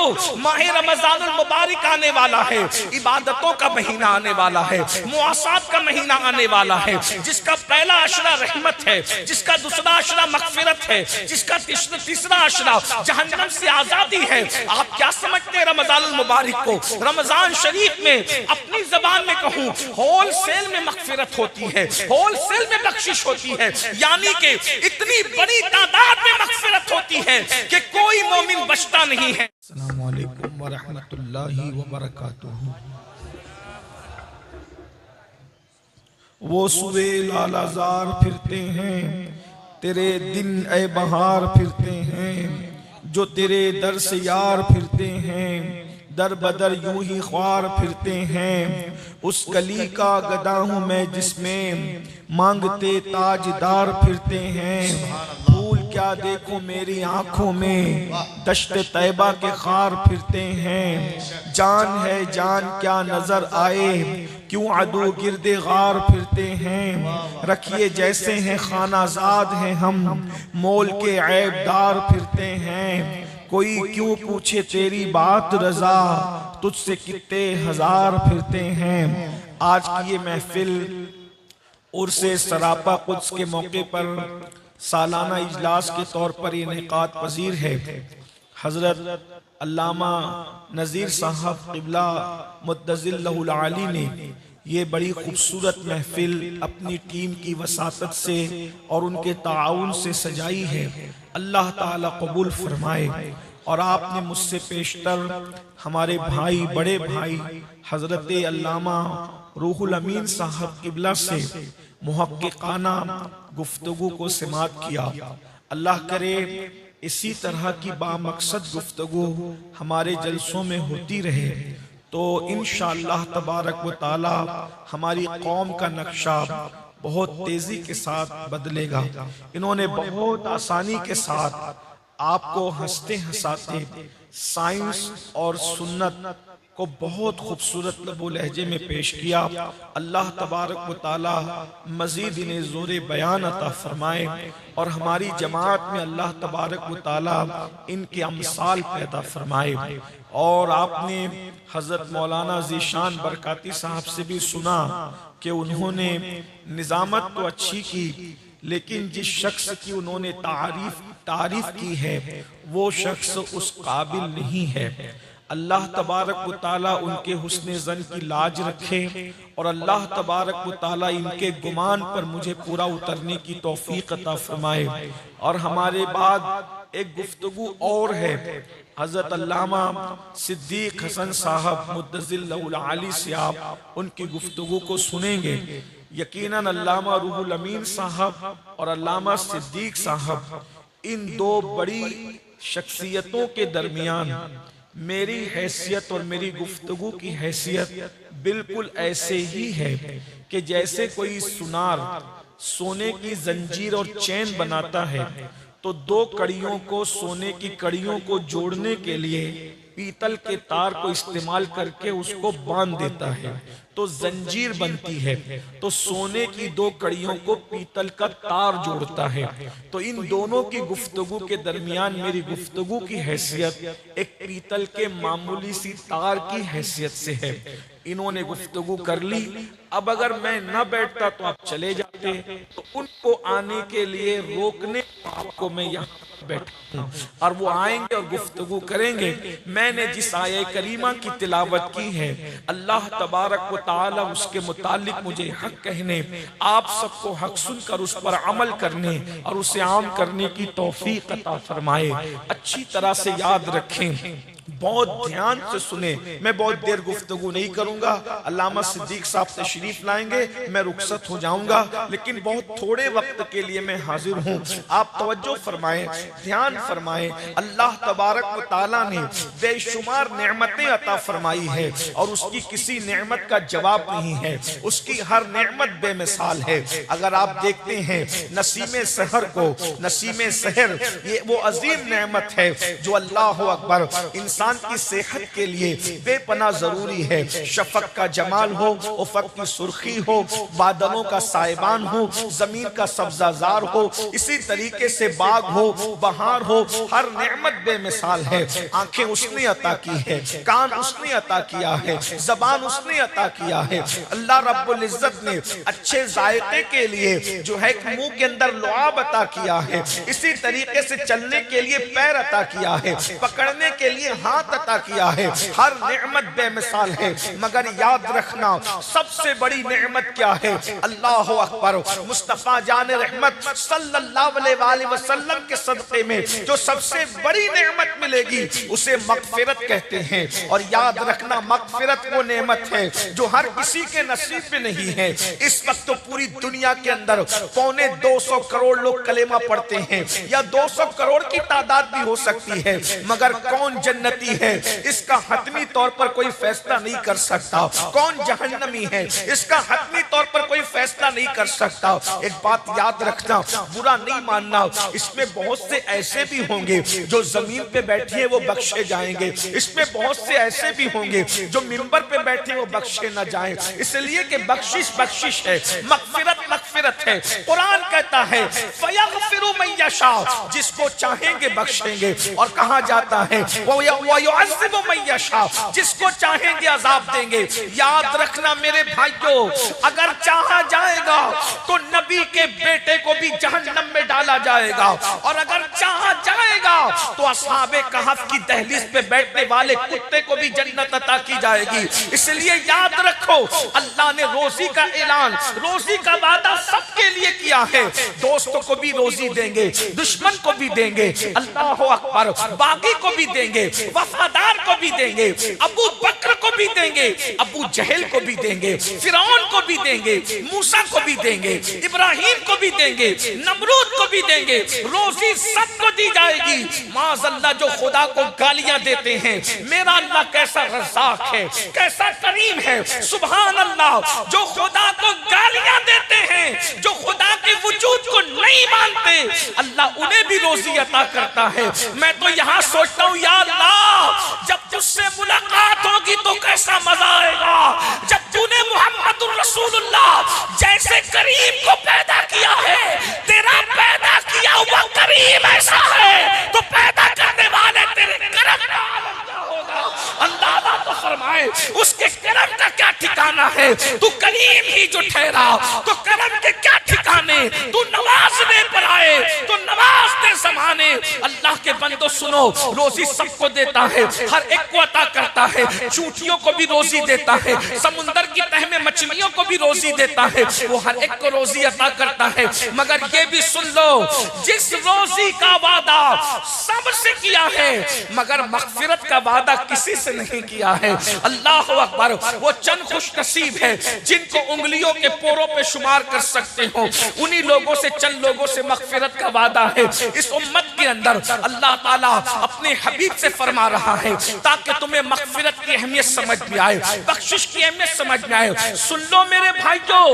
توجہ، ماہ رمضان المبارک آنے والا ہے، عبادتوں کا مہینہ آنے والا ہے، معاصات کا مہینہ آنے والا ہے، جس کا پہلا عشرہ رحمت ہے، جس کا دوسرا عشرہ مغفرت ہے، جس کا تیسرا عشرہ جہنم سے آزادی ہے۔ آپ کیا سمجھتے ہیں رمضان المبارک کو؟ رمضان شریف میں اپنی زبان میں کہوں ہول سیل میں مغفرت ہوتی ہے، ہول سیل میں بخشش ہوتی ہے، یعنی کہ اتنی بڑی تعداد میں مغفرت ہوتی ہے کہ کوئی مومن بچتا نہیں ہے۔ السلام علیکم ورحمۃ اللہ وبرکاتہ۔ وہ سوے لالہ زار پھرتے ہیں، تیرے دن اے بہار پھرتے ہیں، جو تیرے در سے یار پھرتے ہیں، در بدر یوں ہی خوار پھرتے ہیں۔ اس گلی کا گدا ہوں میں جس میں مانگتے تاجدار پھرتے ہیں۔ پھول کیا دیکھو میری آنکھوں میں، دشت طیبہ کے خار پھرتے ہیں۔ جان ہے جان کیا نظر آئے، کیوں عدو گرد غار پھرتے ہیں۔ رکھیے جیسے ہیں خانہ زاد ہیں ہم، مول کے عیب دار پھرتے ہیں۔ کوئی کیوں پوچھے تیری بات رضا، تجھ سے کتے ہزار پھرتے ہیں۔ آج کی یہ محفل عرس سراپا قدس کے موقع پر سالانہ اجلاس کے طور پر یہ انعقاد پذیر ہے۔ حضرت علامہ نذیر صاحب قبلہ مدظل لہ العالی نے یہ بڑی خوبصورت محفل اپنی ٹیم کی وساطت سے اور ان کے تعاون سے سجائی ہے۔ اللہ تعالیٰ قبول فرمائے۔ اور آپ نے مجھ سے پیشتر ہمارے بھائی، بڑے بھائی حضرت علامہ روح الامین صاحب قبلہ سے محققانہ گفتگو کو سماعت کیا۔ اللہ کرے اسی طرح کی بامقصد گفتگو ہمارے جلسوں میں ہوتی رہے تو انشاءاللہ تبارک و تعالی ہماری قوم کا نقشہ بہت تیزی کے ساتھ بدلے گا۔ انہوں نے بہت آسانی کے ساتھ آپ کو ہنستے ہنساتے سائنس اور سنت کو بہت خوبصورت لب و لہجے میں پیش کیا۔ اللہ تبارک و تعالی مزید انہیں زور بیان عطا فرمائے اور ہماری جماعت میں اللہ تبارک و تعالی ان کے امثال پیدا فرمائے۔ اور آپ نے حضرت مولانا ذیشان برکاتی صاحب سے بھی سنا کہ انہوں نے نظامت تو اچھی کی، لیکن جس شخص کی انہوں نے تعریف کی ہے وہ شخص اس قابل نہیں ہے۔ اللہ تبارک و تعالیٰ ان کے حسن ظن کی لاج رکھے اور اللہ تبارک و تعالیٰ ان کے گمان پر مجھے پورا اترنے کی توفیق عطا فرمائے۔ اور ہمارے بعد ایک گفتگو اور ہے، حضرت علامہ صدیق حسن صاحب مدظل لہ العالی سے آپ ان کی گفتگو کو سنیں گے۔ یقیناً علامہ روح الامین صاحب اور علامہ صدیق صاحب ان دو بڑی شخصیتوں کے درمیان میری حیثیت اور میری گفتگو کی حیثیت بالکل ایسے ہی ہے کہ جیسے کوئی سونار سونے کی زنجیر اور چین بناتا ہے تو دو کڑیوں کو، سونے کی کڑیوں کو جوڑنے کے لیے پیتل کے تار کو استعمال کر کے اس کو باندھ دیتا ہے تو زنجیر بنتی ہے، تو سونے کی دو کڑیوں کو پیتل کا تار جوڑتا ہے۔ تو ان دونوں کی گفتگو کے درمیان میری گفتگو کی حیثیت ایک پیتل کے معمولی سی تار کی حیثیت سے ہے۔ انہوں نے گفتگو کر لی، اب اگر میں نہ بیٹھتا تو آپ چلے جاتے، تو ان کو آنے کے لیے روکنے آپ کو میں یہاں بیٹھا ہوں اور وہ آئیں گے اور گفتگو کریں گے۔ میں نے جس آیہ کریمہ کی تلاوت کی ہے، اللہ تبارک و تعالی اس کے متعلق مجھے حق کہنے، آپ سب کو حق سن کر اس پر عمل کرنے اور اسے عام کرنے کی توفیق عطا فرمائے۔ اچھی طرح سے یاد رکھیں، بہت دھیان سے سنیں، میں بہت دیر گفتگو نہیں کروں گا، علامہ صدیق صاحب تشریف لائیں گے، میں رخصت ہو جاؤں گا، لیکن بہت تھوڑے وقت کے لیے میں حاضر ہوں۔ آپ توجہ فرمائیں، دھیان فرمائیں، اللہ تبارک و تعالیٰ نے بے شمار نعمتیں عطا فرمائی ہے اور اس کی کسی نعمت کا جواب نہیں ہے، اس کی ہر نعمت بے مثال ہے۔ اگر آپ دیکھتے ہیں نسیم سحر کو، نسیم سحر یہ وہ عظیم نعمت ہے جو اللہ اکبر انسان کی صحت کے لیے بے پناہ ضروری ہے۔ شفق کا جمال ہو، افق کی سرخی ہو، بادلوں کا سائبان ہو، زمین کا سبزہ زار ہو، اسی طریقے سے باغ ہو، بہار ہو، ہر نعمت بے مثال ہے۔ آنکھیں اس نے عطا کی ہے، کان اس نے عطا کیا ہے، زبان اس نے عطا کیا ہے۔ اللہ رب العزت نے اچھے ذائقے کے لیے جو ہے منہ کے اندر لعاب عطا کیا ہے، اسی طریقے سے چلنے کے لیے پیر عطا کیا ہے، پکڑنے کے لیے ہاتھ عطا کیا ہے۔ ہر نعمت بے مثال ہے، مگر یاد رکھنا سب سے بڑی نعمت کیا ہے؟ اللہ اکبر۔ مصطفیٰ جان رحمت صلی اللہ علیہ وآلہ وسلم کے صدقے میں جو سب سے بڑی نعمت ملے گی اسے مغفرت کہتے ہیں۔ اور یاد رکھنا مغفرت وہ نعمت ہے جو ہر کسی کے نصیب میں نہیں ہے۔ اس وقت تو پوری دنیا کے اندر 250 کروڑ لوگ کلمہ پڑھتے ہیں، یا 200 کروڑ کی تعداد بھی ہو سکتی ہے، مگر کون جنتی ہے اس کا حتمی طور پر کوئی فیصلہ نہیں کر سکتا۔ کون جہنمی ہے اس کا حتمی طور پر کوئی فیصلہ نہیں کر سکتا۔ ایک بات یاد رکھنا، برا نہیں ماننا، اس میں بہت سے ایسے بھی ہوں گے جو زمین پہ بیٹھے ہیں وہ بخشے جائیں گے، اس میں بہت سے ایسے بھی ہوں گے جو منبر پہ بیٹھے وہ بخشے نہ جائیں، اس لیے کہ بخشش بخشش ہے، مغفرت مغفرت ہے۔ قرآن کہتا ہے فَيَغْفِرُ مَن يَشَاءُ، جس کو چاہیں گے بخشیں گے، اور کہا جاتا ہے وَيُعَذِّبُ مَن يَشَاءُ، جس کو چاہیں گے عذاب دیں گے۔ یاد رکھنا میرے بھائیوں، اگر چاہا جائے گا تو نبی کے بیٹے کو بھی جہنم میں ڈالا جائے گا، اور اگر چاہا جائے گا تو اصحاب کہف کی دہلیز پہ بیٹھنے والے کتے کو بھی جنت عطا کی جائے گی۔ اس لیے یاد رکھو اللہ نے روزی کا اعلان، روزی کا وعدہ سب کے لیے کیا ہے۔ دوستوں کو بھی روزی دیں گے، دشمن کو بھی دیں گے، اللہ اکبر، باغی کو بھی دیں گے، وفادار کو بھی دیں گے، ابو بکر کو بھی دیں گے، ابو جہل کو بھی دیں گے، فرعون کو بھی دیں گے، موسیٰ کو بھی دیں گے، ابراہیم کو بھی دیں گے، نمرود کو بھی دیں گے۔ روزی سب کو دی جائے گی۔ معاذ اللہ جو خدا کو گالیاں دیتے ہیں، میرا اللہ کیسا رزاق ہے، کیسا کریم ہے، سبحان اللہ۔ جو خدا کو گالیاں دیتے ہیں، جو خدا کے وجود کو نہیں مانتے، اللہ انہیں بھی روزی عطا کرتا ہے۔ میں تو یہاں سوچتا ہوں یا اللہ جب تجھ سے ملاقات ہوگی تو کیسا مزہ آئے گا، جب تو نے محمد الرسول اللہ جیسے کریم کو پیدا کیا ہے، تیرا پیدا کیا ہوا کریم ایسا ہے تو پیدا کرنے والے تیرے کرم کا عالم کیا ہوگا۔ اندازہ تو فرمائے اس کے کرم کا کیا ٹھکانہ ہے۔ تو کریم ہی جو ٹھہرا تو کرم کے کیا ٹھکانے، تو نوازنے پر آئے تو نوازنے زمانے۔ اللہ کے بندو سنو، روزی سب کو دیتا ہے، ہر ایک کو عطا کرتا ہے، چونٹیوں کو بھی روزی دیتا ہے، سمندر کی تہ میں مچھلیوں کو بھی روزی دیتا ہے، وہ ہر ایک کو روزی عطا کرتا ہے۔ مگر یہ بھی سن لو، جس روزی کا وعدہ سب سے کیا ہے مگر مغفرت کا وعدہ کسی سے نہیں کیا ہے۔ اللہ اکبر۔ وہ چند خوش نصیب ہے جن کو انگلیوں کے پوروں پہ شمار کر سکتے ہو، انہی لوگوں سے چند لوگوں سے مغفرت کا وعدہ ہے۔ اس امت کے اندر اللہ تعالیٰ اپنے حبیب سے فرما رہا ہے تاکہ تمہیں مغفرت کی اہمیت سمجھ میں آئے، بخشش کی اہمیت سمجھ میں آئے۔ سن لو میرے بھائیوں،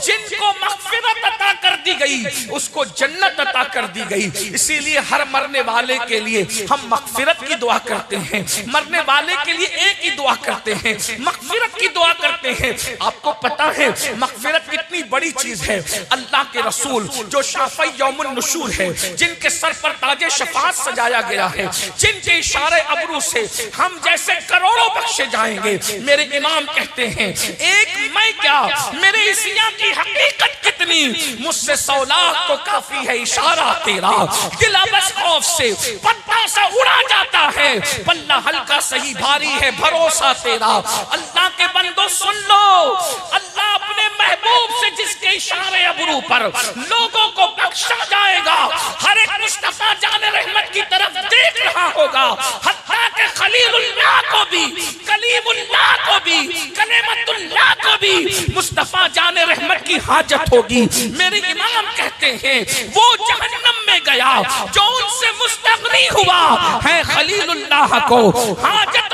جن کو مغفرت عطا کر دی گئی اس کو جنت عطا کر دی گئی۔ اسی لیے ہر مرنے والے کے لیے ہم مغفرت کی دعا کرتے ہیں، مرنے والے کے لیے ایک ہی دعا کرتے ہیں، مغفرت کی دعا کرتے ہیں۔ آپ کو پتا ہے مغفرت کتنی بڑی چیز ہے۔ اللہ کے رسول جو شافعی یوم النشور ہے، جن کے سر پر تاج شفاعت سجایا گیا ہے، جن کے اشارے ابرو سے ہم جیسے کروڑوں بخشے جائیں گے، میرے امام کہتے ہیں ایک میں کیا میرے عیسیٰ کی حقیقت کتنی، مجھ سے 100 لاکھ تو کافی ہے اشارہ تیرا، دل بس خوف سے پتہ سا اڑا جاتا ہے، پلہ ہلکا صحیح بھاری ہے بھروسہ تیرا۔ اللہ کے بندو سن لو، اللہ اپنے محبوب سے جس کے اشارے ابرو پر لوگوں کو بخشا جائے گا، ہر ایک مصطفیٰ جان رحمت کی طرف دیکھ رہا ہوگا، حتیٰ کہ خلیل اللہ کو بھی، کلیم اللہ کو بھی، کلمت اللہ کو بھی مصطفیٰ جان رحمت کی حاجت ہوگی۔ میرے امام کہتے ہیں وہ جہنم میں گیا جو ان سے مستغنی ہوا ہے، خلیل اللہ کو حاجت